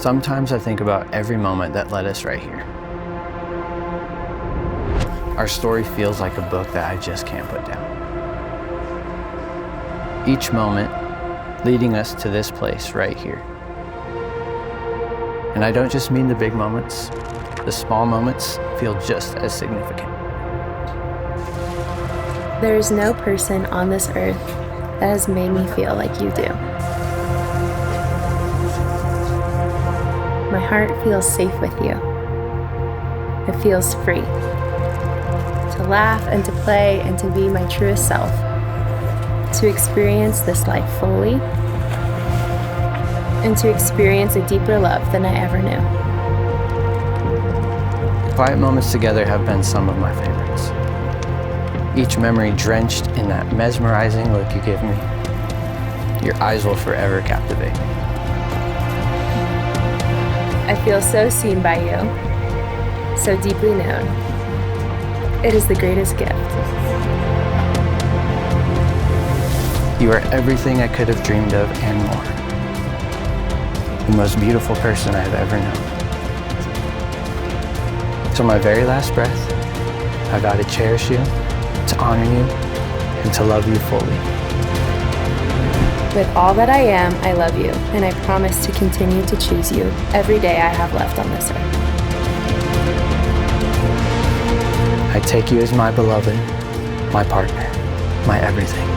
Sometimes I think about every moment that led us right here. Our story feels like a book that I just can't put down. Each moment leading us to this place right here. And I don't just mean the big moments. The small moments feel just as significant. There is no person on this earth that has made me feel like you do. My heart feels safe with you. It feels free to laugh and to play and to be my truest self, to experience this life fully, and to experience a deeper love than I ever knew. Quiet moments together have been some of my favorites. Each memory drenched in that mesmerizing look you give me. Your eyes will forever captivate me. I feel so seen by you, so deeply known. It is the greatest gift. You are everything I could have dreamed of and more. The most beautiful person I have ever known. Till my very last breath, I vow to cherish you, to honor you, and to love you fully. With all that I am, I love you, and I promise to continue to choose you every day I have left on this earth. I take you as my beloved, my partner, my everything.